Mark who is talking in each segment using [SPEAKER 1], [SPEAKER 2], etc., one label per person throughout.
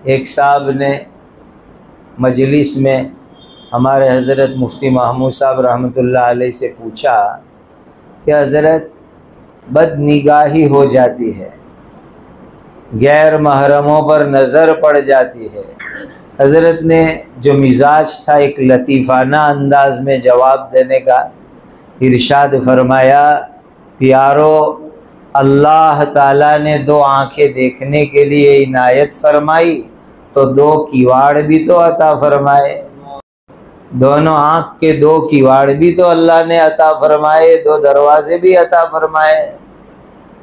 [SPEAKER 1] ایک صاحب نے مجلس میں ہمارے حضرت مفتی محمود صاحب رحمۃ اللہ علیہ سے پوچھا کہ حضرت بد نگاہی ہو جاتی ہے، غیر محرموں پر نظر پڑ جاتی ہے۔ حضرت نے جو مزاج تھا ایک لطیفانہ انداز میں جواب دینے کا، ارشاد فرمایا، پیارو اللہ تعالیٰ نے 2 آنکھیں دیکھنے کے لیے عنایت فرمائی تو 2 کیواڑ بھی تو عطا فرمائے، دونوں آنکھ کے 2 کیواڑ بھی تو اللہ نے عطا فرمائے، 2 دروازے بھی عطا فرمائے۔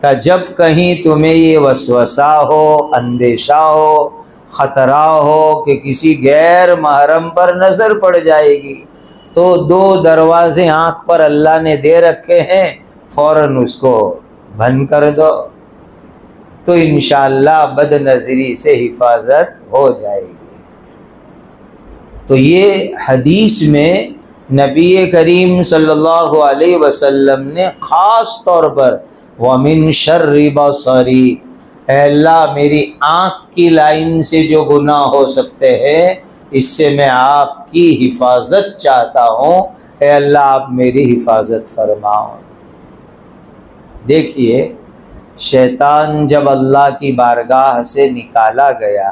[SPEAKER 1] کہ جب کہیں تمہیں یہ وسوسہ ہو، اندیشہ ہو، خطرہ ہو کہ کسی غیر محرم پر نظر پڑ جائے گی تو 2 دروازے آنکھ پر اللہ نے دے رکھے ہیں، فوراً اس کو بند کر دو تو انشاءاللہ بد نظری سے حفاظت ہو جائے گی۔ تو یہ حدیث میں نبی کریم صلی اللہ علیہ وسلم نے خاص طور پر وَمِن شَرِّ بَصَرِي، اے اللہ میری آنکھ کی لائن سے جو گناہ ہو سکتے ہیں اس سے میں آپ کی حفاظت چاہتا ہوں، اے اللہ آپ میری حفاظت فرماؤ۔ دیکھیے شیطان جب اللہ کی بارگاہ سے نکالا گیا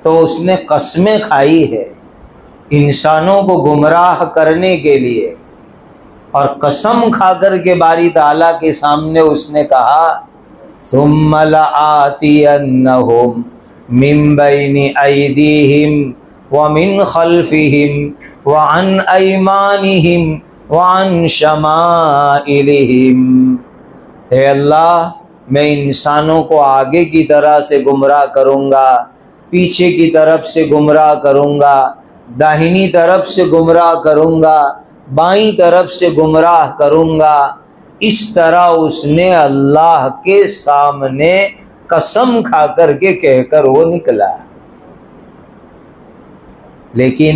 [SPEAKER 1] تو اس نے قسمیں کھائی ہے انسانوں کو گمراہ کرنے کے لیے، اور قسم کھا کر کے باری تعالیٰ کے سامنے اس نے کہا ثُمَّ لَآتِيَنَّهُمْ مِنْ بَيْنِ أَيْدِيهِمْ وَمِنْ خَلْفِهِمْ وَعَنْ أَيْمَانِهِمْ وَعَنْ شَمَائِلِهِمْ، اے اللہ میں انسانوں کو آگے کی طرح سے گمراہ کروں گا، پیچھے کی طرف سے گمراہ کروں گا، داہنی طرف سے گمراہ کروں گا، بائیں طرف سے گمراہ کروں گا۔ اس طرح اس نے اللہ کے سامنے قسم کھا کر کے کہہ کر وہ نکلا۔ لیکن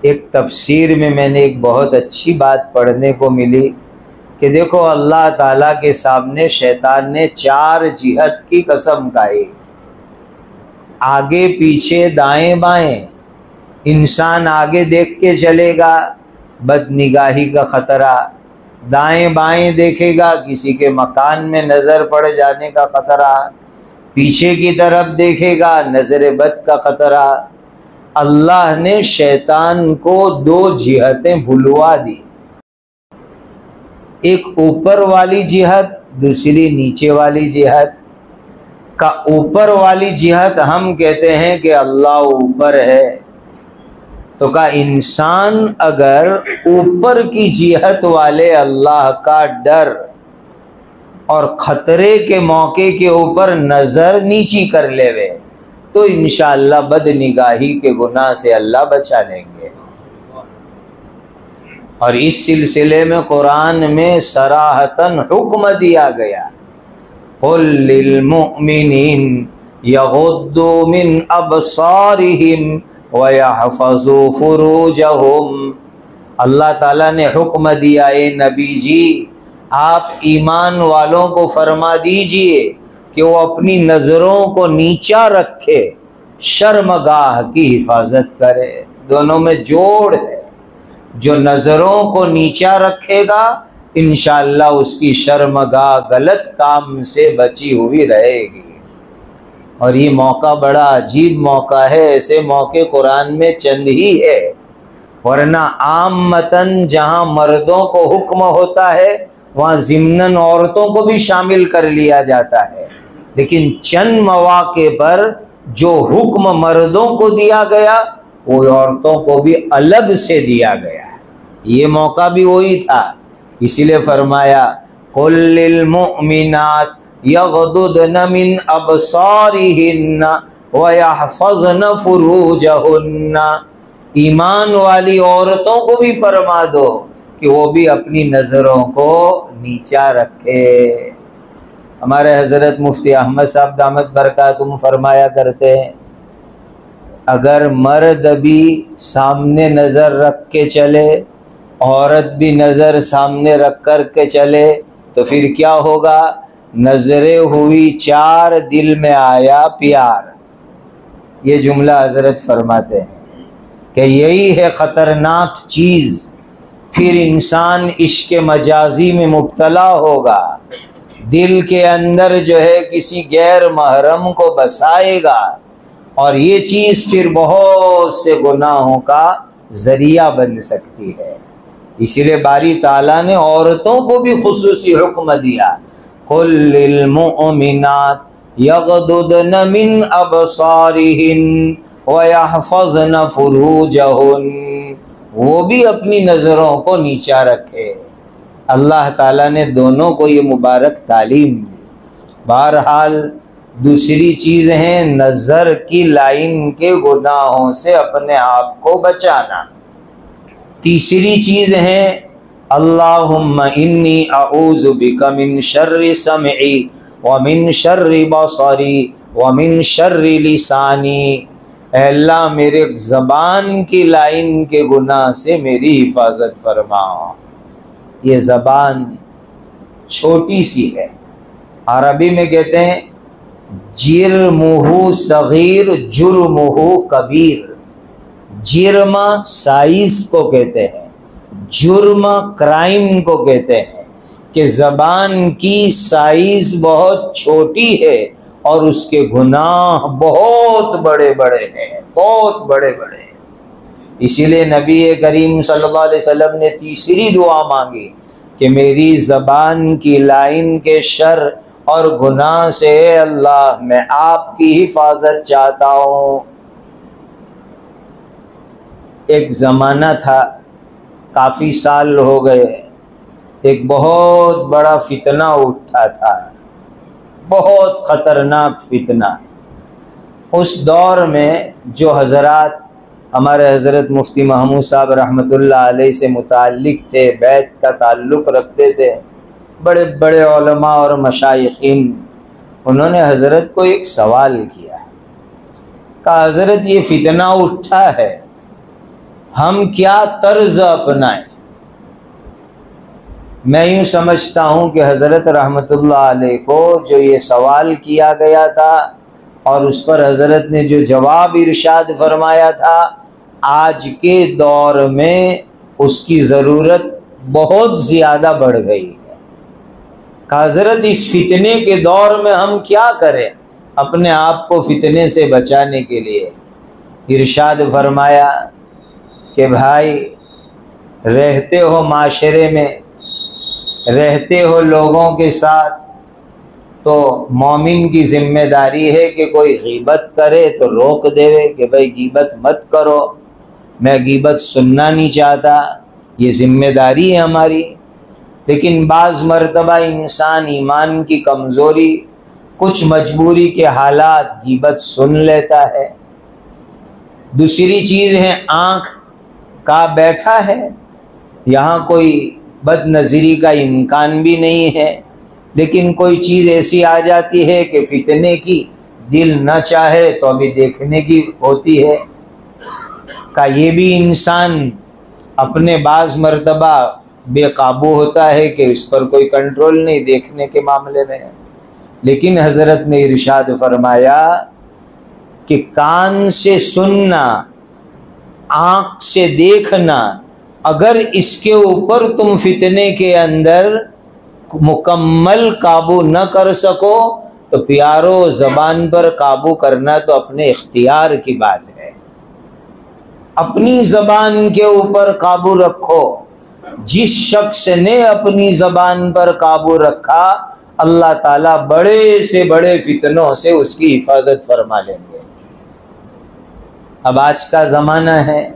[SPEAKER 1] ایک تفسیر میں نے ایک بہت اچھی بات پڑھنے کو ملی کہ دیکھو اللہ تعالیٰ کے سامنے شیطان نے 4 جہت کی قسم کھائی، آگے پیچھے دائیں بائیں۔ انسان آگے دیکھ کے چلے گا، بد نگاہی کا خطرہ، دائیں بائیں دیکھے گا، کسی کے مکان میں نظر پڑ جانے کا خطرہ، پیچھے کی طرف دیکھے گا، نظر بد کا خطرہ۔ اللہ نے شیطان کو 2 جہتیں بھلوا دی، ایک اوپر والی جہت، دوسری نیچے والی جہت۔ کا اوپر والی جہت ہم کہتے ہیں کہ اللہ اوپر ہے، تو کا انسان اگر اوپر کی جہت والے اللہ کا ڈر اور خطرے کے موقع کے اوپر نظر نیچی کر لے وے تو انشاءاللہ بد نگاہی کے گناہ سے اللہ بچا لیں گے۔ اور اس سلسلے میں قرآن میں صراحتاً حکم دیا گیا قُل لِّلْمُؤْمِنِينَ يَغُضُّوا مِنْ أَبْصَارِهِمْ وَيَحْفَظُوا فُرُوجَهُمْ۔ اللہ تعالیٰ نے حکم دیا اے نبی جی آپ ایمان والوں کو فرما دیجئے کہ وہ اپنی نظروں کو نیچا رکھے، شرمگاہ کی حفاظت کرے۔ دونوں میں جوڑ ہے، جو نظروں کو نیچا رکھے گا انشاءاللہ اس کی شرمگاہ غلط کام سے بچی ہوئی رہے گی۔ اور یہ موقع بڑا عجیب موقع ہے، ایسے موقع قرآن میں چند ہی ہے، ورنہ عامتاً جہاں مردوں کو حکم ہوتا ہے وہاں ضمناً عورتوں کو بھی شامل کر لیا جاتا ہے، لیکن چند مواقع پر جو حکم مردوں کو دیا گیا وہ عورتوں کو بھی الگ سے دیا گیا۔ یہ موقع بھی وہی تھا، اسی لیے فرمایا قُل لِّلْمُؤْمِنَاتِ يَغْضُضْنَ مِنْ أَبْصَارِهِنَّ وَيَحْفَظْنَ فُرُوجَهُنَّ، ایمان والی عورتوں کو بھی فرما دو کہ وہ بھی اپنی نظروں کو نیچا رکھے۔ ہمارے حضرت مفتی احمد صاحب دامت برکاتہم فرمایا کرتے ہیں اگر مرد بھی سامنے نظر رکھ کے چلے، عورت بھی نظر سامنے رکھ کر کے چلے تو پھر کیا ہوگا؟ نظریں ہوئی 4، دل میں آیا پیار، یہ جملہ حضرت فرماتے ہیں کہ یہی ہے خطرناک چیز، پھر انسان عشق مجازی میں مبتلا ہوگا، دل کے اندر جو ہے کسی غیر محرم کو بسائے گا، اور یہ چیز پھر بہت سے گناہوں کا ذریعہ بن سکتی ہے۔ اسی لیے باری تعالیٰ نے عورتوں کو بھی خصوصی حکم دیا، قُل لِّلْمُؤْمِنَاتِ يَغْضُضْنَ مِنْ أَبْصَارِهِنَّ وَيَحْفَظْنَ فُرُوجَهُنَّ، وہ بھی اپنی نظروں کو نیچا رکھے۔ اللہ تعالیٰ نے دونوں کو یہ مبارک تعلیم دی۔ بہرحال دوسری چیز ہے نظر کی لائن کے گناہوں سے اپنے آپ کو بچانا۔ تیسری چیز ہے اللہم انی اعوذ بک من شر سمعی ومن شر بصری ومن شر لسانی، اے اللہ میرے زبان کی لائن کے گناہ سے میری حفاظت فرما۔ یہ زبان چھوٹی سی ہے، عربی میں کہتے ہیں جرمہ صغیر جرمہ کبیر، جرم سائز کو کہتے ہیں، جرم کرائم کو کہتے ہیں، کہ زبان کی سائز بہت چھوٹی ہے اور اس کے گناہ بہت بڑے بڑے ہیں، بہت بڑے بڑے ہیں۔ اسی لیے نبی کریم صلی اللہ علیہ وسلم نے تیسری دعا مانگی کہ میری زبان کی لائن کے شر اور گناہ سے اے اللہ میں آپ کی حفاظت چاہتا ہوں۔ ایک زمانہ تھا، کافی سال ہو گئے، ایک بہت بڑا فتنہ اٹھا تھا، بہت خطرناک فتنہ۔ اس دور میں جو حضرات ہمارے حضرت مفتی محمود صاحب رحمۃ اللہ علیہ سے متعلق تھے، بیت کا تعلق رکھتے تھے، بڑے بڑے علماء اور مشائخین، انہوں نے حضرت کو ایک سوال کیا، کہا حضرت یہ فتنہ اٹھا ہے، ہم کیا طرز اپنائیں؟ میں یوں سمجھتا ہوں کہ حضرت رحمۃ اللہ علیہ کو جو یہ سوال کیا گیا تھا اور اس پر حضرت نے جو جواب ارشاد فرمایا تھا، آج کے دور میں اس کی ضرورت بہت زیادہ بڑھ گئی ہے۔ کہ حضرت اس فتنے کے دور میں ہم کیا کریں اپنے آپ کو فتنے سے بچانے کے لیے؟ ارشاد فرمایا کہ بھائی رہتے ہو معاشرے میں، رہتے ہو لوگوں کے ساتھ، تو مومن کی ذمہ داری ہے کہ کوئی غیبت کرے تو روک دے کہ بھائی غیبت مت کرو، میں غیبت سننا نہیں چاہتا، یہ ذمہ داری ہے ہماری۔ لیکن بعض مرتبہ انسان ایمان کی کمزوری، کچھ مجبوری کے حالات غیبت سن لیتا ہے۔ دوسری چیز ہے آنکھ کا بیٹھا ہے، یہاں کوئی بد نظری کا امکان بھی نہیں ہے، لیکن کوئی چیز ایسی آ جاتی ہے کہ فتنے کی دل نہ چاہے تو ابھی دیکھنے کی ہوتی ہے۔ کہ یہ بھی انسان اپنے بعض مرتبہ بے قابو ہوتا ہے کہ اس پر کوئی کنٹرول نہیں دیکھنے کے معاملے میں۔ لیکن حضرت نے ارشاد فرمایا کہ کان سے سننا، آنکھ سے دیکھنا، اگر اس کے اوپر تم فتنے کے اندر مکمل قابو نہ کر سکو تو پیارو زبان پر قابو کرنا تو اپنے اختیار کی بات ہے۔ اپنی زبان کے اوپر قابو رکھو۔ جس شخص نے اپنی زبان پر قابو رکھا اللہ تعالیٰ بڑے سے بڑے فتنوں سے اس کی حفاظت فرما لیں گے۔ اب آج کا زمانہ ہے،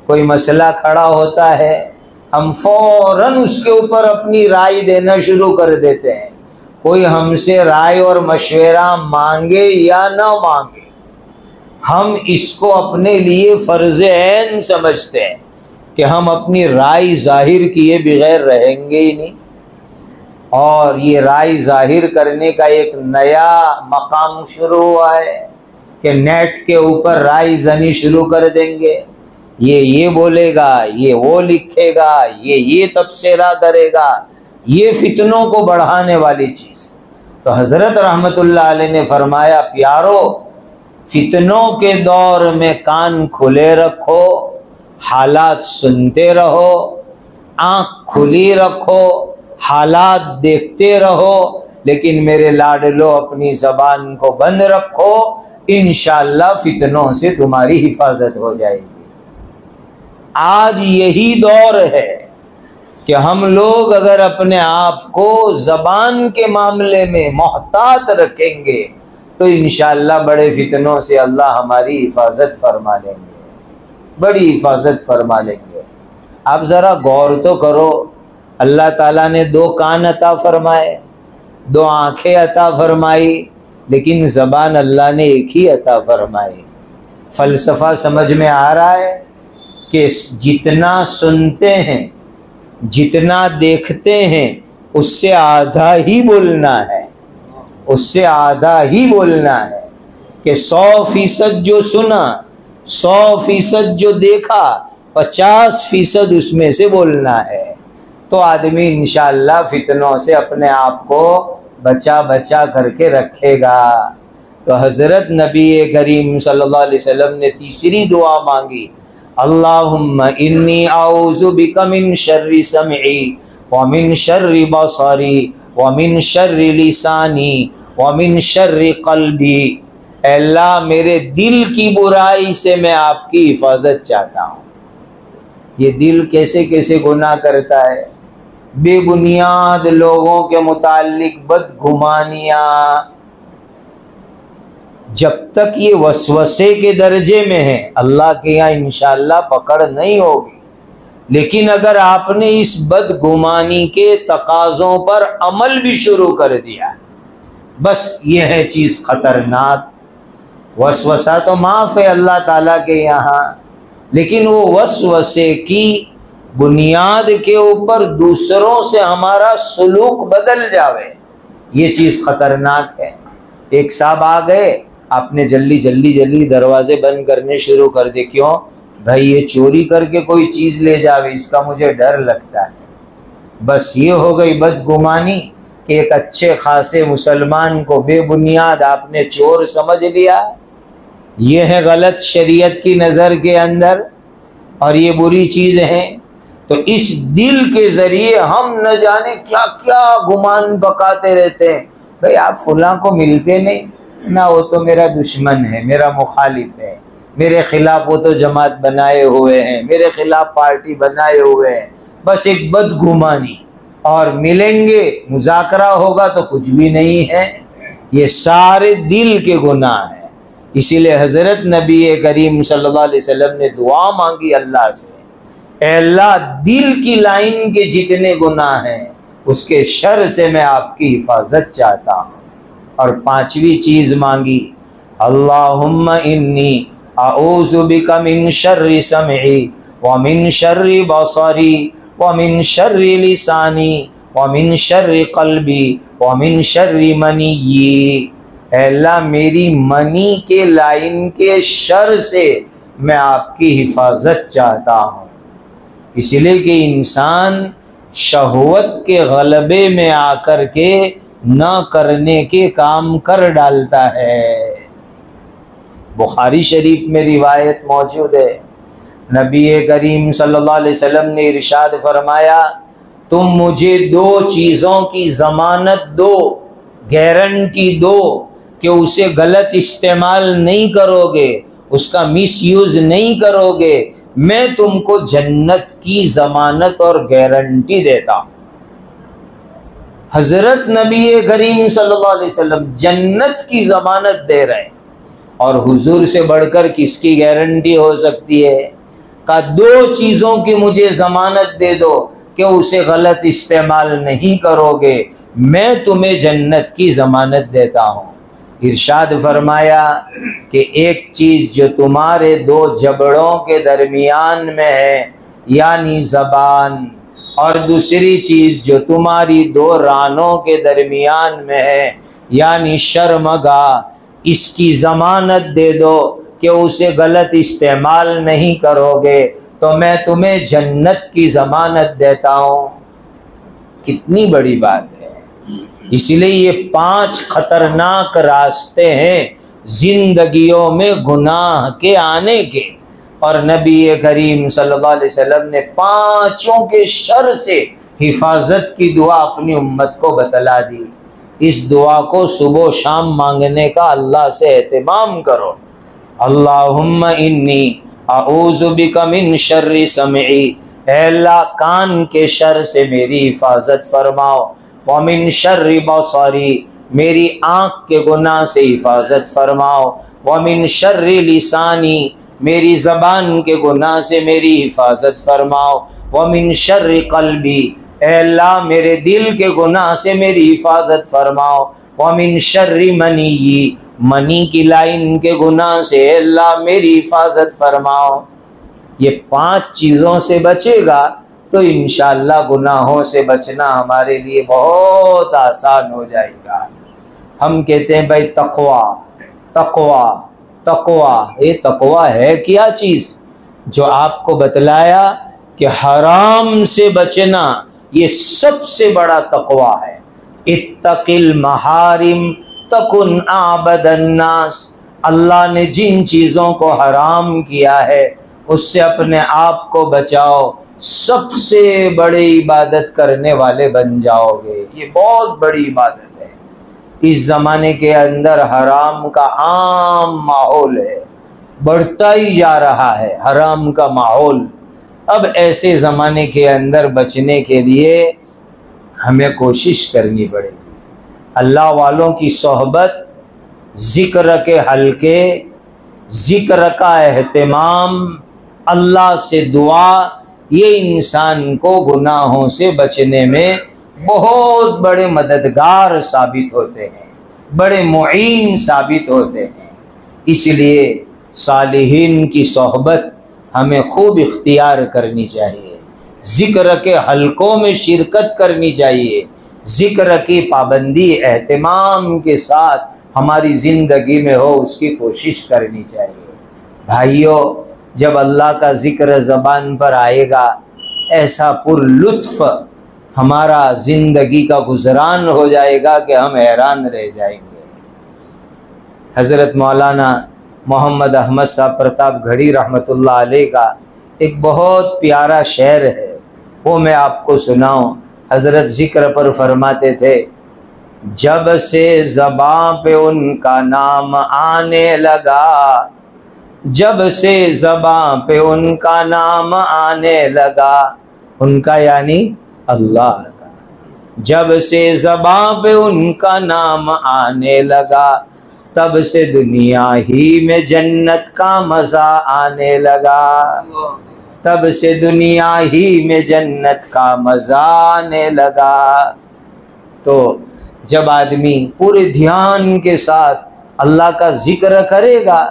[SPEAKER 1] کوئی مسئلہ کھڑا ہوتا ہے ہم فوراً اس کے اوپر اپنی رائے دینا شروع کر دیتے ہیں، کوئی ہم سے رائے اور مشورہ مانگے یا نہ مانگے، ہم اس کو اپنے لیے فرض عین سمجھتے ہیں کہ ہم اپنی رائے ظاہر کیے بغیر رہیں گے ہی نہیں۔ اور یہ رائے ظاہر کرنے کا ایک نیا مقام شروع ہوا ہے کہ نیٹ کے اوپر رائے زنی شروع کر دیں گے، یہ بولے گا، یہ وہ لکھے گا، یہ تبصرہ کرے گا، یہ فتنوں کو بڑھانے والی چیز۔ تو حضرت رحمت اللہ علیہ نے فرمایا پیارو فتنوں کے دور میں کان کھلے رکھو، حالات سنتے رہو، آنکھ کھلی رکھو، حالات دیکھتے رہو، لیکن میرے لاڈلو اپنی زبان کو بند رکھو، انشاءاللہ فتنوں سے تمہاری حفاظت ہو جائے گی۔ آج یہی دور ہے کہ ہم لوگ اگر اپنے آپ کو زبان کے معاملے میں محتاط رکھیں گے تو انشاءاللہ بڑے فتنوں سے اللہ ہماری حفاظت فرما لیں گے، بڑی حفاظت فرما لیں گے۔ آپ ذرا غور تو کرو، اللہ تعالیٰ نے 2 کان عطا فرمائے، 2 آنکھیں عطا فرمائی، لیکن زبان اللہ نے ایک ہی عطا فرمائی۔ فلسفہ سمجھ میں آ رہا ہے کہ جتنا سنتے ہیں، جتنا دیکھتے ہیں، اس سے آدھا ہی بولنا ہے، اس سے آدھا ہی بولنا ہے، کہ 100% جو سنا، 100% جو دیکھا، 50% اس میں سے بولنا ہے، تو آدمی انشاءاللہ فتنوں سے اپنے آپ کو بچا بچا کر کے رکھے گا۔ تو حضرت نبی کریم صلی اللہ علیہ وسلم نے تیسری دعا مانگی، اللہم انی اعوذ بک من شر سمعی ومن شر بصری ومن شر لسانی ومن شر قلبی۔ اے اللہ میرے دل کی برائی سے میں آپ کی حفاظت چاہتا ہوں۔ یہ دل کیسے کیسے گناہ کرتا ہے، بے بنیاد لوگوں کے متعلق بدگمانیاں، جب تک یہ وسوسے کے درجے میں ہیں اللہ کے یہاں انشاءاللہ پکڑ نہیں ہوگی، لیکن اگر آپ نے اس بدگمانی کے تقاضوں پر عمل بھی شروع کر دیا، بس یہ ہے چیز خطرناک۔ وسوسہ تو معاف ہے اللہ تعالیٰ کے یہاں، لیکن وہ وسوسے کی بنیاد کے اوپر دوسروں سے ہمارا سلوک بدل جاوے، یہ چیز خطرناک ہے۔ ایک صاحب آ گئے، آپ نے جلدی دروازے بند کرنے شروع کر دے، کیوں بھائی یہ چوری کر کے کوئی چیز لے جاوے، اس کا مجھے ڈر لگتا ہے۔ بس یہ ہو گئی بدگمانی کہ ایک اچھے خاصے مسلمان کو بے بنیاد آپ نے چور سمجھ لیا۔ یہ ہے غلط شریعت کی نظر کے اندر، اور یہ بری چیز ہے۔ تو اس دل کے ذریعے ہم نہ جانے کیا کیا گمان بکاتے رہتے ہیں، بھئی آپ فلاں کو ملتے نہیں نہ، وہ تو میرا دشمن ہے، میرا مخالف ہے، میرے خلاف وہ تو جماعت بنائے ہوئے ہیں، میرے خلاف پارٹی بنائے ہوئے ہیں، بس ایک بدگمانی، اور ملیں گے مذاکرہ ہوگا تو کچھ بھی نہیں ہے۔ یہ سارے دل کے گناہ ہیں۔ اسی لیے حضرت نبی کریم صلی اللہ علیہ وسلم نے دعا مانگی اللہ سے، اے اللہ دل کی لائن کے جتنے گناہ ہیں اس کے شر سے میں آپ کی حفاظت چاہتا ہوں۔ اور 5ویں چیز مانگی، اللہم انی اعوذ بک من شر سمعی ومن شر بصری ومن شر لسانی ومن شر قلبی ومن شر منی۔ اے اللہ میری منی کے لائن کے شر سے میں آپ کی حفاظت چاہتا ہوں۔ اس لیے کہ انسان شہوت کے غلبے میں آ کر کے نہ کرنے کے کام کر ڈالتا ہے۔ بخاری شریف میں روایت موجود ہے، نبی کریم صلی اللہ علیہ وسلم نے ارشاد فرمایا، تم مجھے 2 چیزوں کی ضمانت دو، گارنٹی دو کہ اسے غلط استعمال نہیں کرو گے، اس کا مس یوز نہیں کرو گے، میں تم کو جنت کی ضمانت اور گارنٹی دیتا ہوں۔ حضرت نبی کریم صلی اللہ علیہ وسلم جنت کی ضمانت دے رہے ہیں، اور حضور سے بڑھ کر کس کی گارنٹی ہو سکتی ہے؟ کہ 2 چیزوں کی مجھے ضمانت دے دو کہ اسے غلط استعمال نہیں کرو گے، میں تمہیں جنت کی ضمانت دیتا ہوں۔ ارشاد فرمایا کہ ایک چیز جو تمہارے 2 جبڑوں کے درمیان میں ہے یعنی زبان، اور دوسری چیز جو تمہاری 2 رانوں کے درمیان میں ہے یعنی شرمگاہ، اس کی ضمانت دے دو کہ اسے غلط استعمال نہیں کرو گے تو میں تمہیں جنت کی ضمانت دیتا ہوں۔ کتنی بڑی بات ہے۔ اس لیے یہ 5 خطرناک راستے ہیں زندگیوں میں گناہ کے آنے کے، اور نبی کریم صلی اللہ علیہ وسلم نے پانچوں کے شر سے حفاظت کی دعا اپنی امت کو بتلا دی۔ اس دعا کو صبح و شام مانگنے کا اللہ سے اہتمام کرو۔ اللہم انی اعوذ بک من شر سمعی، اے اللہ کان کے شر سے میری حفاظت فرماؤ، ومن شر بصری، میری آنکھ کے گناہ سے حفاظت فرماؤ، ومن شر لسانی، میری زبان کے گناہ سے میری حفاظت فرماؤ، ومن شر قلبی، اے اللہ میرے دل کے گناہ سے میری حفاظت فرماؤ، ومن شر منی، منی کی لائن کے گناہ سے اے اللہ میری حفاظت فرماؤ۔ یہ پانچ چیزوں سے بچے گا تو انشاءاللہ گناہوں سے بچنا ہمارے لیے بہت آسان ہو جائے گا۔ ہم کہتے ہیں بھائی تقویٰ تقویٰ تقویٰ، یہ تقویٰ ہے کیا چیز؟ جو آپ کو بتلایا کہ حرام سے بچنا یہ سب سے بڑا تقویٰ ہے۔ اتق المحارم تکن اعبد الناس، اللہ نے جن چیزوں کو حرام کیا ہے اس سے اپنے آپ کو بچاؤ، سب سے بڑی عبادت کرنے والے بن جاؤ گے۔ یہ بہت بڑی عبادت ہے۔ اس زمانے کے اندر حرام کا عام ماحول ہے، بڑھتا ہی جا رہا ہے حرام کا ماحول۔ اب ایسے زمانے کے اندر بچنے کے لیے ہمیں کوشش کرنی پڑے گی۔ اللہ والوں کی صحبت، ذکر کے حلقے، ذکر کا اہتمام، اللہ سے دعا، یہ انسان کو گناہوں سے بچنے میں بہت بڑے مددگار ثابت ہوتے ہیں، بڑے معین ثابت ہوتے ہیں۔ اس لیے صالحین کی صحبت ہمیں خوب اختیار کرنی چاہیے، ذکر کے حلقوں میں شرکت کرنی چاہیے، ذکر کی پابندی اہتمام کے ساتھ ہماری زندگی میں ہو اس کی کوشش کرنی چاہیے۔ بھائیو، جب اللہ کا ذکر زبان پر آئے گا ایسا پر لطف ہمارا زندگی کا گزران ہو جائے گا کہ ہم حیران رہ جائیں گے۔ حضرت مولانا محمد احمد صاحب پرتاپ گھڑی رحمۃ اللہ علیہ کا ایک بہت پیارا شعر ہے، وہ میں آپ کو سناؤں۔ حضرت ذکر پر فرماتے تھے، جب سے زباں پہ ان کا نام آنے لگا، جب سے زباں پہ ان کا نام آنے لگا، ان کا یعنی اللہ کا، جب سے زباں پہ ان کا نام آنے لگا، تب سے دنیا ہی میں جنت کا مزہ آنے لگا، تب سے دنیا ہی میں جنت کا مزہ آنے لگا۔ تو جب آدمی پورے دھیان کے ساتھ اللہ کا ذکر کرے گا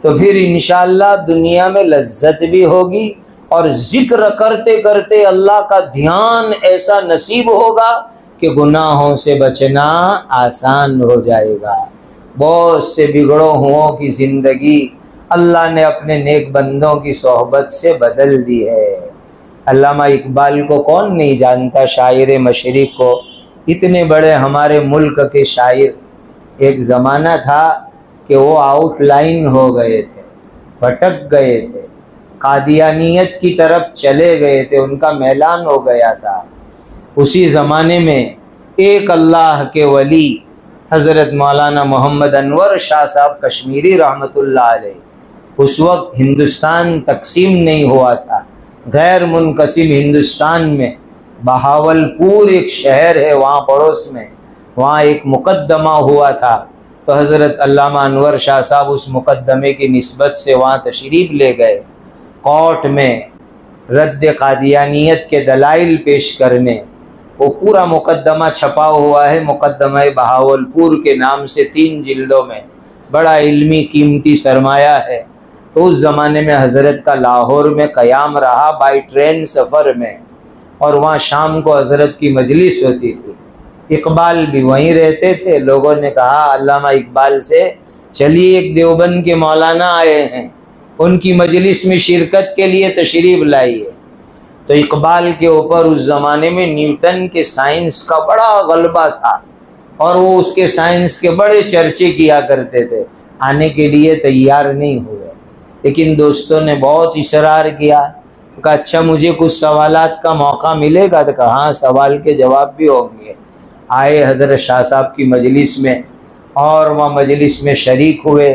[SPEAKER 1] تو پھر انشاءاللہ دنیا میں لذت بھی ہوگی، اور ذکر کرتے کرتے اللہ کا دھیان ایسا نصیب ہوگا کہ گناہوں سے بچنا آسان ہو جائے گا۔ بہت سے بگڑوں ہوں کی زندگی اللہ نے اپنے نیک بندوں کی صحبت سے بدل دی ہے۔ علامہ اقبال کو کون نہیں جانتا، شاعر مشرق کو، اتنے بڑے ہمارے ملک کے شاعر۔ ایک زمانہ تھا کہ وہ آؤٹ لائن ہو گئے تھے، بھٹک گئے تھے، قادیانیت کی طرف چلے گئے تھے، ان کا میلان ہو گیا تھا۔ اسی زمانے میں ایک اللہ کے ولی حضرت مولانا محمد انور شاہ صاحب کشمیری رحمۃ اللہ علیہ، اس وقت ہندوستان تقسیم نہیں ہوا تھا، غیر منقسم ہندوستان میں بہاولپور ایک شہر ہے وہاں پڑوس میں، وہاں ایک مقدمہ ہوا تھا، تو حضرت علامہ انور شاہ صاحب اس مقدمے کی نسبت سے وہاں تشریف لے گئے، کورٹ میں رد قادیانیت کے دلائل پیش کرنے۔ وہ پورا مقدمہ چھپا ہوا ہے، مقدمہ بہاولپور کے نام سے 3 جلدوں میں، بڑا علمی قیمتی سرمایہ ہے۔ تو اس زمانے میں حضرت کا لاہور میں قیام رہا بائی ٹرین سفر میں، اور وہاں شام کو حضرت کی مجلس ہوتی تھی، اقبال بھی وہیں رہتے تھے۔ لوگوں نے کہا علامہ اقبال سے، چلیے ایک دیوبند کے مولانا آئے ہیں، ان کی مجلس میں شرکت کے لیے تشریف لائیے۔ تو اقبال کے اوپر اس زمانے میں نیوٹن کے سائنس کا بڑا غلبہ تھا، اور وہ اس کے سائنس کے بڑے چرچے کیا کرتے تھے۔ آنے کے لیے تیار نہیں ہوئے، لیکن دوستوں نے بہت اصرار کیا، کہا اچھا مجھے کچھ سوالات کا موقع ملے گا؟ تو کہا ہاں سوال کے جواب بھی ہوں گے۔ آئے حضرت شاہ صاحب کی مجلس میں اور وہاں مجلس میں شریک ہوئے۔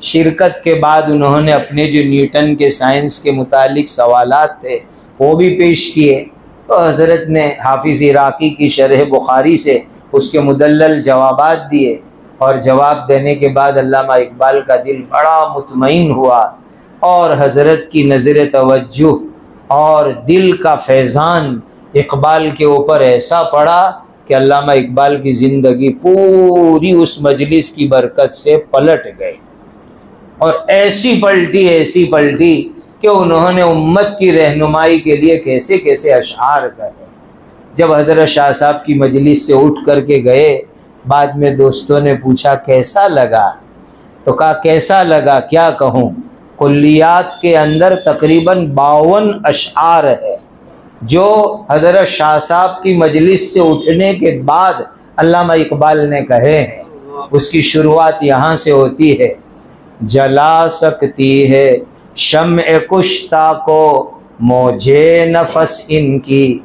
[SPEAKER 1] شرکت کے بعد انہوں نے اپنے جو نیوٹن کے سائنس کے متعلق سوالات تھے وہ بھی پیش کیے، تو حضرت نے حافظ عراقی کی شرح بخاری سے اس کے مدلل جوابات دیے، اور جواب دینے کے بعد علامہ اقبال کا دل بڑا مطمئن ہوا، اور حضرت کی نظر توجہ اور دل کا فیضان اقبال کے اوپر ایسا پڑا کہ علامہ اقبال کی زندگی پوری اس مجلس کی برکت سے پلٹ گئی، اور ایسی پلٹی کہ انہوں نے امت کی رہنمائی کے لیے کیسے کیسے اشعار کہے۔ جب حضرت شاہ صاحب کی مجلس سے اٹھ کر کے گئے، بعد میں دوستوں نے پوچھا کیسا لگا؟ تو کہا کیسا لگا کیا کہوں، کلیات کے اندر تقریباً 52 اشعار ہے جو حضرت شاہ صاحب کی مجلس سے اٹھنے کے بعد علامہ اقبال نے کہے ہیں۔ اس کی شروعات یہاں سے ہوتی ہے، جلا سکتی ہے شمع کشتہ کو موجے نفس ان کی،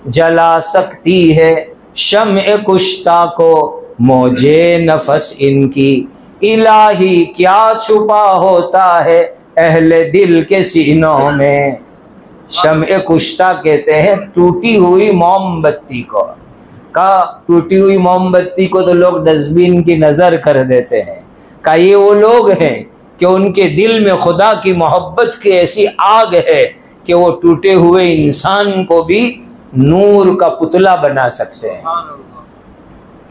[SPEAKER 1] جلا سکتی ہے شمع کشتہ کو موجے نفس ان کی، الہی کیا چھپا ہوتا ہے اہل دل کے سینوں میں۔ شمع کشتہ کہتے ہیں ٹوٹی ہوئی موم بتی کو، کہا ٹوٹی ہوئی موم بتی کو تو لوگ ڈسٹ بین کی نظر کر دیتے ہیں، کہا یہ وہ لوگ ہیں کہ ان کے دل میں خدا کی محبت کی ایسی آگ ہے کہ وہ ٹوٹے ہوئے انسان کو بھی نور کا پتلا بنا سکتے ہیں۔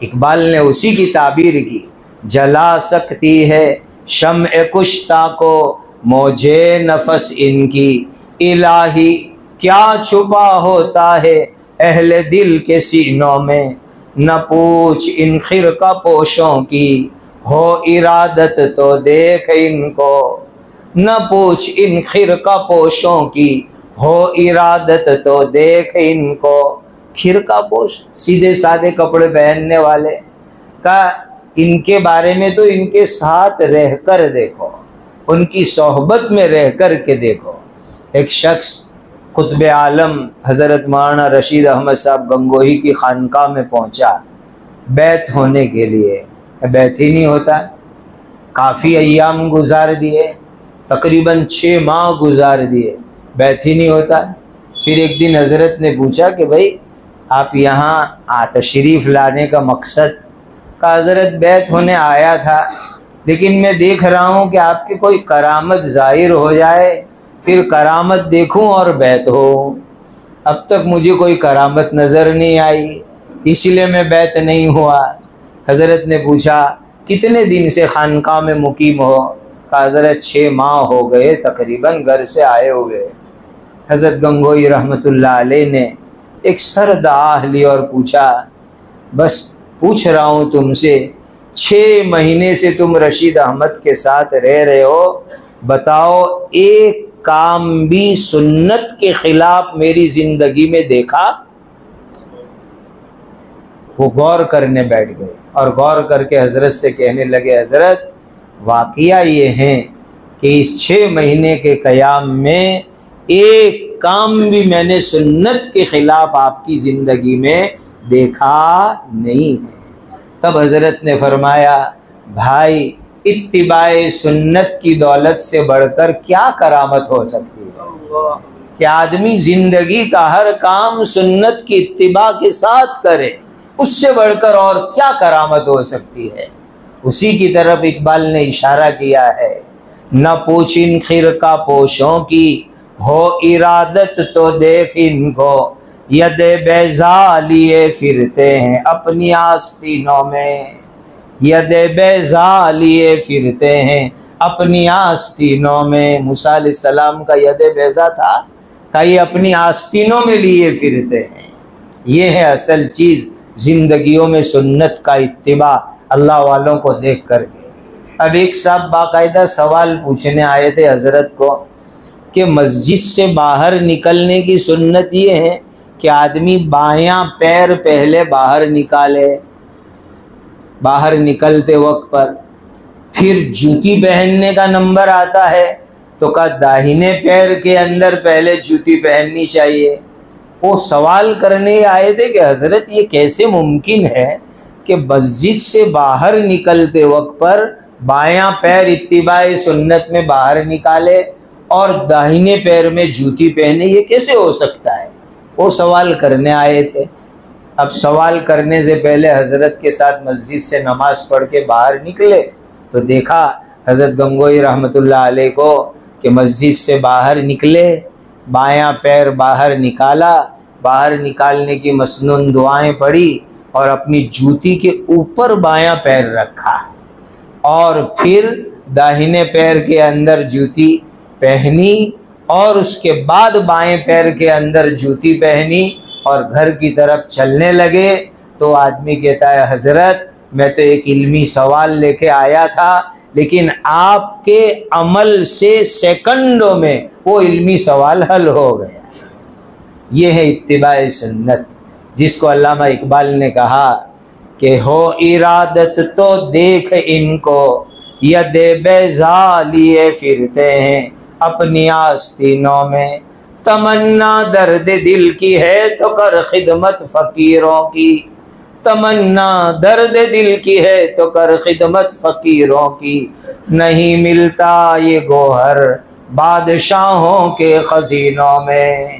[SPEAKER 1] اقبال نے اسی کی تعبیر کی، جلا سکتی ہے شمع کشتہ کو موجے نفس ان کی، الہی کیا چھپا ہوتا ہے اہل دل کے سینوں میں، نہ پوچھ ان خرقہ پوشوں کی ہو ارادت تو دیکھ ان کو، نہ پوچھ ان خرقہ پوشوں کی ہو ارادت تو دیکھ ان کو۔ خرقہ پوش سیدھے سادے کپڑے پہننے والے، کہا ان کے بارے میں تو ان کے ساتھ رہ کر دیکھو، ان کی صحبت میں رہ کر کے دیکھو۔ ایک شخص قطب عالم حضرت مولانا رشید احمد صاحب گنگوہی کی خانقاہ میں پہنچا بیعت ہونے کے لیے، بیعت ہی نہیں ہوتا، کافی ایام گزار دیے، تقریباً 6 ماہ گزار دیے، بیعت ہی نہیں ہوتا۔ پھر ایک دن حضرت نے پوچھا کہ بھائی آپ یہاں تشریف لانے کا مقصد؟ کہ حضرت بیعت ہونے آیا تھا، لیکن میں دیکھ رہا ہوں کہ آپ کی کوئی کرامت ظاہر ہو جائے، پھر کرامت دیکھوں اور بیعت ہو، اب تک مجھے کوئی کرامت نظر نہیں آئی، اس لیے میں بیعت نہیں ہوا۔ حضرت نے پوچھا کتنے دن سے خانقاہ میں مقیم ہو؟ کہ حضرت 6 ماہ ہو گئے تقریباً گھر سے آئے ہوئے۔ حضرت گنگوئی رحمۃ اللہ علیہ نے ایک سرد آہ لی اور پوچھا بس پوچھ رہا ہوں تم سے، 6 مہینے سے تم رشید احمد کے ساتھ رہ رہے ہو، بتاؤ ایک کام بھی سنت کے خلاف میری زندگی میں دیکھا؟ وہ غور کرنے بیٹھ گئے اور غور کر کے حضرت سے کہنے لگے حضرت واقعہ یہ ہے کہ اس 6 مہینے کے قیام میں ایک کام بھی میں نے سنت کے خلاف آپ کی زندگی میں دیکھا نہیں ہے۔ تب حضرت نے فرمایا بھائی اتباع سنت کی دولت سے بڑھ کر کیا کرامت ہو سکتی ہے کہ آدمی زندگی کا ہر کام سنت کی اتباع کے ساتھ کرے، اس سے بڑھ کر اور کیا کرامت ہو سکتی ہے۔ اسی کی طرف اقبال نے اشارہ کیا ہے، نہ پوچھ ان خرقہ پوشوں کی ہو ارادت تو دیکھ ان کو، ید بیضا لیے پھرتے ہیں اپنی آستینوں میں، ید بیضا لیے پھرتے ہیں اپنی آستینوں میں۔ موسیٰ علیہ السلام کا ید بیضا تھا کہ یہ اپنی آستینوں میں لیے پھرتے ہیں۔ یہ ہے اصل چیز، زندگیوں میں سنت کا اتباع اللہ والوں کو دیکھ کر کے۔ اب ایک صاحب باقاعدہ سوال پوچھنے آئے تھے حضرت کو کہ مسجد سے باہر نکلنے کی سنت یہ ہے کہ آدمی بایاں پیر پہلے باہر نکالے، باہر نکلتے وقت پر پھر جوتی پہننے کا نمبر آتا ہے تو کہا داہنے پیر کے اندر پہلے جوتی پہننی چاہیے۔ وہ سوال کرنے آئے تھے کہ حضرت یہ کیسے ممکن ہے کہ مسجد سے باہر نکلتے وقت پر بایاں پیر اتباع سنت میں باہر نکالے اور داہنے پیر میں جوتی پہنے، یہ کیسے ہو سکتا ہے؟ وہ سوال کرنے آئے تھے۔ اب سوال کرنے سے پہلے حضرت کے ساتھ مسجد سے نماز پڑھ کے باہر نکلے تو دیکھا حضرت گنگوئی رحمۃ اللہ علیہ کو کہ مسجد سے باہر نکلے، بایاں پیر باہر نکالا، باہر نکالنے کی مسنون دعائیں پڑھی اور اپنی جوتی کے اوپر بایاں پیر رکھا اور پھر داہنے پیر کے اندر جوتی پہنی اور اس کے بعد بائیں پیر کے اندر جوتی پہنی اور گھر کی طرف چلنے لگے۔ تو آدمی کہتا ہے حضرت میں تو ایک علمی سوال لے کے آیا تھا، لیکن آپ کے عمل سے سیکنڈوں میں وہ علمی سوال حل ہو گیا۔ یہ ہے اتباع سنت، جس کو علامہ اقبال نے کہا کہ ہو ارادت تو دیکھ ان کو ید بیضا لیے پھرتے ہیں اپنی آستینوں میں، تمنا درد دل کی ہے تو کر خدمت فقیروں کی، تمنا درد دل کی ہے تو کر خدمت فقیروں کی، نہیں ملتا یہ گوہر بادشاہوں کے خزینوں میں،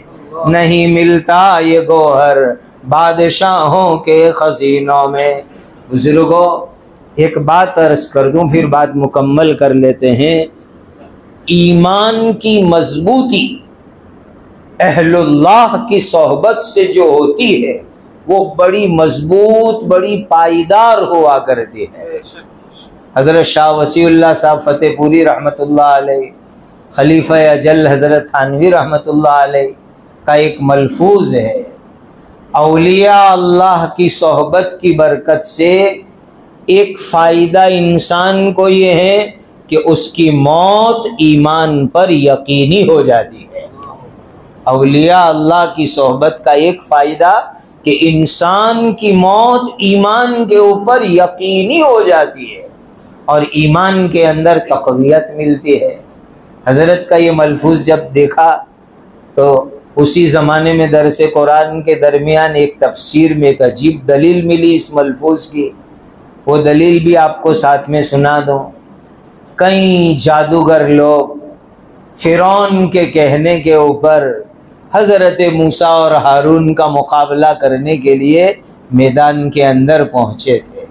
[SPEAKER 1] نہیں ملتا یہ گوہر بادشاہوں کے خزینوں میں۔ بزرگوں ایک بات عرض کر دوں پھر بات مکمل کر لیتے ہیں۔ ایمان کی مضبوطی اہل اللہ کی صحبت سے جو ہوتی ہے وہ بڑی مضبوط، بڑی پائیدار ہوا کرتی ہے۔ حضرت شاہ وسیع اللہ صاحب فتح پوری رحمۃ اللہ علیہ، خلیفہ اجل حضرت تھانوی رحمۃ اللہ علیہ کا ایک ملفوظ ہے، اولیاء اللہ کی صحبت کی برکت سے ایک فائدہ انسان کو یہ ہے کہ اس کی موت ایمان پر یقینی ہو جاتی ہے۔ اولیاء اللہ کی صحبت کا ایک فائدہ کہ انسان کی موت ایمان کے اوپر یقینی ہو جاتی ہے اور ایمان کے اندر تقویت ملتی ہے۔ حضرت کا یہ ملفوظ جب دیکھا تو اسی زمانے میں درس قرآن کے درمیان ایک تفسیر میں ایک عجیب دلیل ملی اس ملفوظ کی، وہ دلیل بھی آپ کو ساتھ میں سنا دوں۔ کئی جادوگر لوگ فرعون کے کہنے کے اوپر حضرت موسیٰ اور ہارون کا مقابلہ کرنے کے لیے میدان کے اندر پہنچے تھے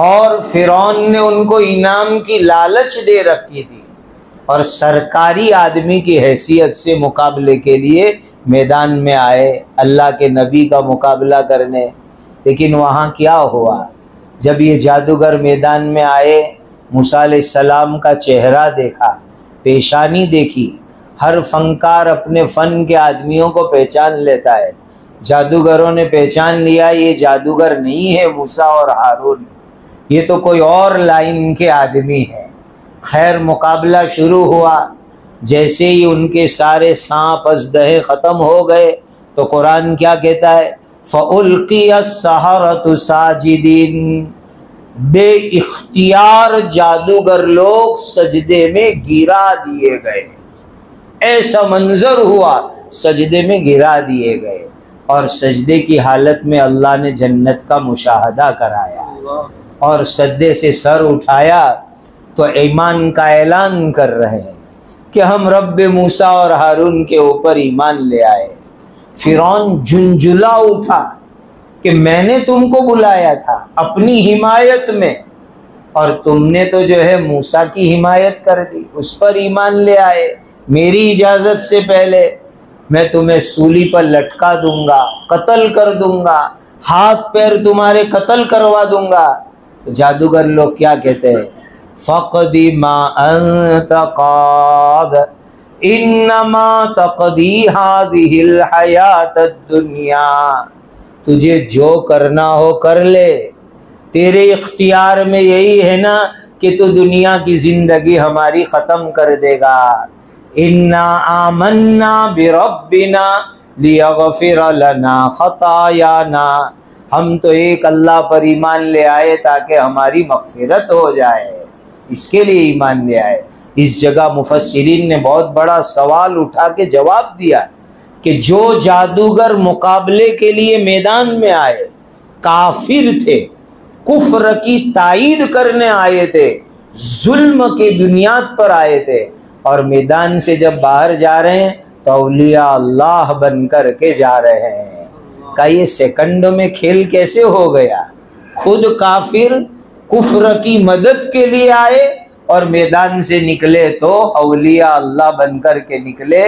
[SPEAKER 1] اور فرعون نے ان کو انعام کی لالچ دے رکھی تھی اور سرکاری آدمی کی حیثیت سے مقابلے کے لیے میدان میں آئے اللہ کے نبی کا مقابلہ کرنے۔ لیکن وہاں کیا ہوا، جب یہ جادوگر میدان میں آئے، موسیٰ علیہ السلام کا چہرہ دیکھا، پیشانی دیکھی، ہر فنکار اپنے فن کے آدمیوں کو پہچان لیتا ہے، جادوگروں نے پہچان لیا یہ جادوگر نہیں ہے موسیٰ اور ہارون، یہ تو کوئی اور لائن کے آدمی ہے۔ خیر مقابلہ شروع ہوا، جیسے ہی ان کے سارے سانپ ازدہے ختم ہو گئے تو قرآن کیا کہتا ہے، فَأُلْقِيَ السَّحَرَةُ سَاجِدِينَ، بے اختیار جادوگر لوگ سجدے میں گرا دیے گئے۔ ایسا منظر ہوا، سجدے میں گرا دیے گئے اور سجدے کی حالت میں اللہ نے جنت کا مشاہدہ کرایا اور سجدے سے سر اٹھایا تو ایمان کا اعلان کر رہے ہیں کہ ہم رب موسیٰ اور ہارون کے اوپر ایمان لے آئے۔ فرعون جھنجھلا اٹھا کہ میں نے تم کو بلایا تھا اپنی حمایت میں اور تم نے تو جو ہے موسیٰ کی حمایت کر دی، اس پر ایمان لے آئے میری اجازت سے پہلے، میں تمہیں سولی پر لٹکا دوں گا، قتل کر دوں گا، ہاتھ پیر تمہارے قتل کروا دوں گا۔ جادوگر لوگ کیا کہتے ہیں، فَقْدِ مَا أَنْتَ قَادٍ إِنَّمَا تَقْضِي هَذِهِ الْحَيَاةَ الدُّنْيَا، تجھے جو کرنا ہو کر لے، تیرے اختیار میں یہی ہے نا کہ تو دنیا کی زندگی ہماری ختم کر دے گا۔ إِنَّا آمَنَّا بِرَبِّنَا لِيَغْفِرَ لَنَا خَطَايَانَا، ہم تو ایک اللہ پر ایمان لے آئے تاکہ ہماری مغفرت ہو جائے۔ اس کے لیے ایمان لے آئے۔ اس جگہ مفسرین نے بہت بڑا سوال اٹھا کے جواب دیا کہ جو جادوگر مقابلے کے لیے میدان میں آئے کافر تھے، کفر کی تائید کرنے آئے تھے، ظلم کی بنیاد پر آئے تھے، اور میدان سے جب باہر جا رہے ہیں تو اولیاء اللہ بن کر کے جا رہے ہیں۔ کہ یہ سیکنڈوں میں کھیل کیسے ہو گیا؟ خود کافر کفر کی مدد کے لیے آئے اور میدان سے نکلے تو اولیاء اللہ بن کر کے نکلے۔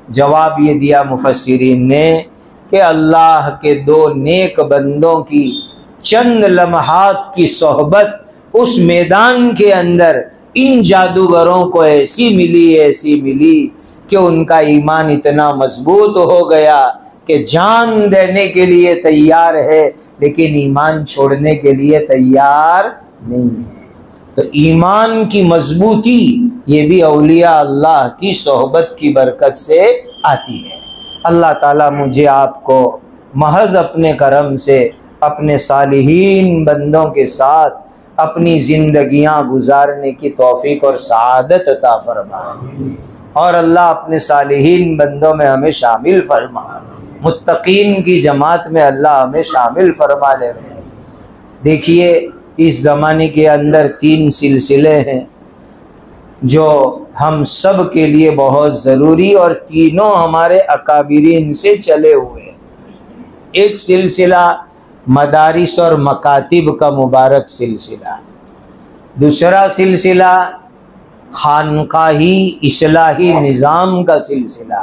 [SPEAKER 1] جواب یہ دیا مفسرین نے کہ اللہ کے دو نیک بندوں کی چند لمحات کی صحبت اس میدان کے اندر ان جادوگروں کو ایسی ملی کہ ان کا ایمان اتنا مضبوط ہو گیا کہ جان دینے کے لیے تیار ہے لیکن ایمان چھوڑنے کے لیے تیار نہیں ہے۔ تو ایمان کی مضبوطی یہ بھی اولیاء اللہ کی صحبت کی برکت سے آتی ہے۔ اللہ تعالیٰ مجھے آپ کو محض اپنے کرم سے اپنے صالحین بندوں کے ساتھ اپنی زندگیاں گزارنے کی توفیق اور سعادت عطا فرمائے، اور اللہ اپنے صالحین بندوں میں ہمیں شامل فرما، متقین کی جماعت میں اللہ ہمیں شامل فرما لے۔ دیکھیے اس زمانے کے اندر 3 سلسلے ہیں جو ہم سب کے لیے بہت ضروری اور تینوں ہمارے اکابرین سے چلے ہوئے ہیں۔ ایک سلسلہ مدارس اور مکاتب کا مبارک سلسلہ، دوسرا سلسلہ خانقاہی اصلاحی نظام کا سلسلہ،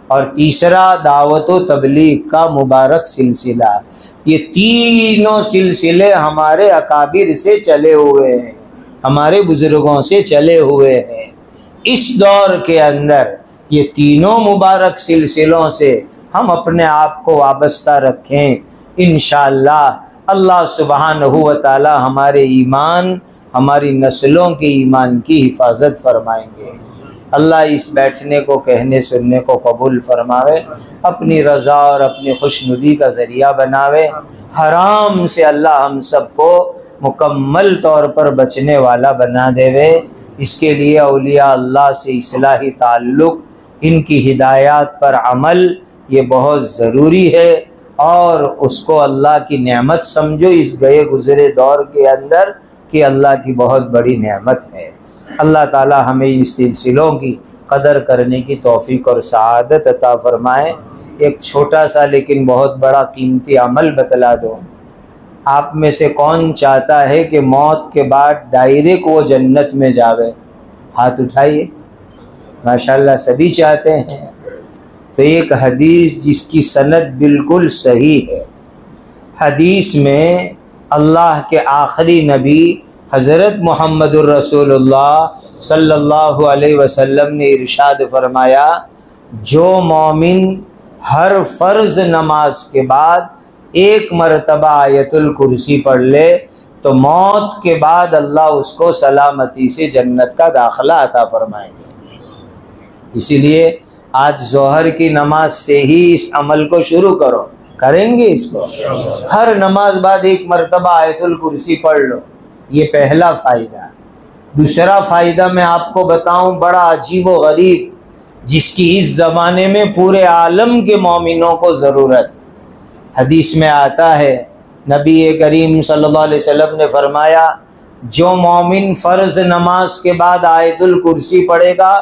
[SPEAKER 1] اور تیسرا دعوت و تبلیغ کا مبارک سلسلہ۔ یہ تینوں سلسلے ہمارے اکابر سے چلے ہوئے ہیں، ہمارے بزرگوں سے چلے ہوئے ہیں۔ اس دور کے اندر یہ تینوں مبارک سلسلوں سے ہم اپنے آپ کو وابستہ رکھیں، انشاءاللہ اللہ سبحانہ و تعالی ہمارے ایمان، ہماری نسلوں کے ایمان کی حفاظت فرمائیں گے۔ اللہ اس بیٹھنے کو کہنے سننے کو قبول فرماوے، اپنی رضا اور اپنی خوشنودی کا ذریعہ بناوے، حرام سے اللہ ہم سب کو مکمل طور پر بچنے والا بنا دے۔ اس کے لیے اولیاء اللہ سے اصلاحی تعلق، ان کی ہدایات پر عمل یہ بہت ضروری ہے، اور اس کو اللہ کی نعمت سمجھو اس گئے گزرے دور کے اندر کہ اللہ کی بہت بڑی نعمت ہے۔ اللہ تعالی ہمیں ان سلسلوں کی قدر کرنے کی توفیق اور سعادت عطا فرمائے۔ ایک چھوٹا سا لیکن بہت بڑا قیمتی عمل بتلا دو۔ آپ میں سے کون چاہتا ہے کہ موت کے بعد ڈائریکٹ وہ جنت میں جاوے؟ ہاتھ اٹھائیے۔ ماشاءاللہ سبھی چاہتے ہیں۔ تو ایک حدیث جس کی سند بالکل صحیح ہے، حدیث میں اللہ کے آخری نبی حضرت محمد الرسول اللہ صلی اللہ علیہ وسلم نے ارشاد فرمایا، جو مومن ہر فرض نماز کے بعد 1 مرتبہ آیت الکرسی پڑھ لے تو موت کے بعد اللہ اس کو سلامتی سے جنت کا داخلہ عطا فرمائیں گے۔ اسی لیے آج ظہر کی نماز سے ہی اس عمل کو شروع کرو، کریں گے اس کو، ہر نماز بعد 1 مرتبہ آیت الکرسی پڑھ لو، یہ پہلا فائدہ۔ دوسرا فائدہ میں آپ کو بتاؤں بڑا عجیب و غریب، جس کی اس زمانے میں پورے عالم کے مومنوں کو ضرورت۔ حدیث میں آتا ہے، نبی کریم صلی اللہ علیہ وسلم نے فرمایا، جو مومن فرض نماز کے بعد آیت الکرسی پڑھے گا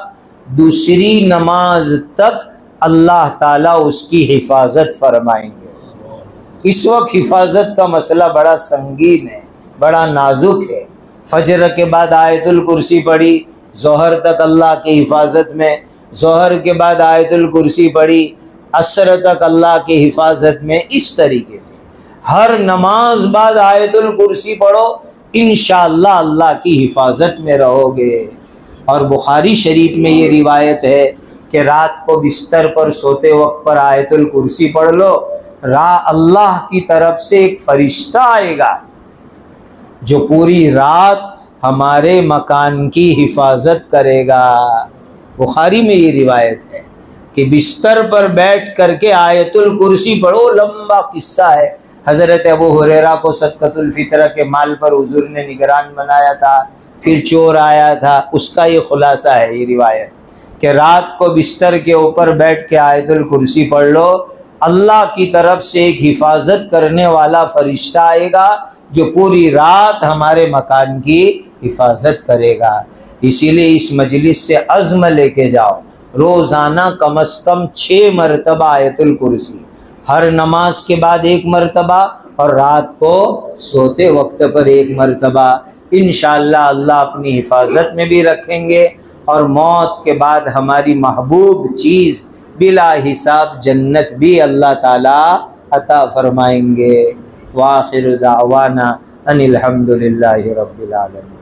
[SPEAKER 1] دوسری نماز تک اللہ تعالیٰ اس کی حفاظت فرمائیں گے۔ اس وقت حفاظت کا مسئلہ بڑا سنگین ہے، بڑا نازک ہے۔ فجر کے بعد آیت الکرسی پڑھی، ظہر تک اللہ کی حفاظت میں، ظہر کے بعد آیت الکرسی پڑھی، عصر تک اللہ کی حفاظت میں۔ اس طریقے سے ہر نماز بعد آیت الکرسی پڑھو، انشاءاللہ اللہ کی حفاظت میں رہو گے۔ اور بخاری شریف میں یہ روایت ہے کہ رات کو بستر پر سوتے وقت پر آیت الکرسی پڑھ لو، اللہ کی طرف سے ایک فرشتہ آئے گا جو پوری رات ہمارے مکان کی حفاظت کرے گا۔ بخاری میں یہ روایت ہے کہ بستر پر بیٹھ کر کے آیت الکرسی پڑھو۔ لمبا قصہ ہے، حضرت ابو ہریرہ کو صدقۃ الفطر کے مال پر حضور نے نگران بنایا تھا، پھر چور آیا تھا، اس کا یہ خلاصہ ہے یہ روایت کہ رات کو بستر کے اوپر بیٹھ کے آیت الکرسی پڑھ لو، اللہ کی طرف سے ایک حفاظت کرنے والا فرشتہ آئے گا جو پوری رات ہمارے مکان کی حفاظت کرے گا۔ اسی لیے اس مجلس سے عزم لے کے جاؤ، روزانہ کم از کم 6 مرتبہ آیت الکرسی، ہر نماز کے بعد 1 مرتبہ اور رات کو سوتے وقت پر 1 مرتبہ۔ انشاءاللہ اللہ اپنی حفاظت میں بھی رکھیں گے اور موت کے بعد ہماری محبوب چیز بلا حساب جنت بھی اللہ تعالی عطا فرمائیں گے۔ وآخر دعوانا ان الحمد للہ رب العالمین۔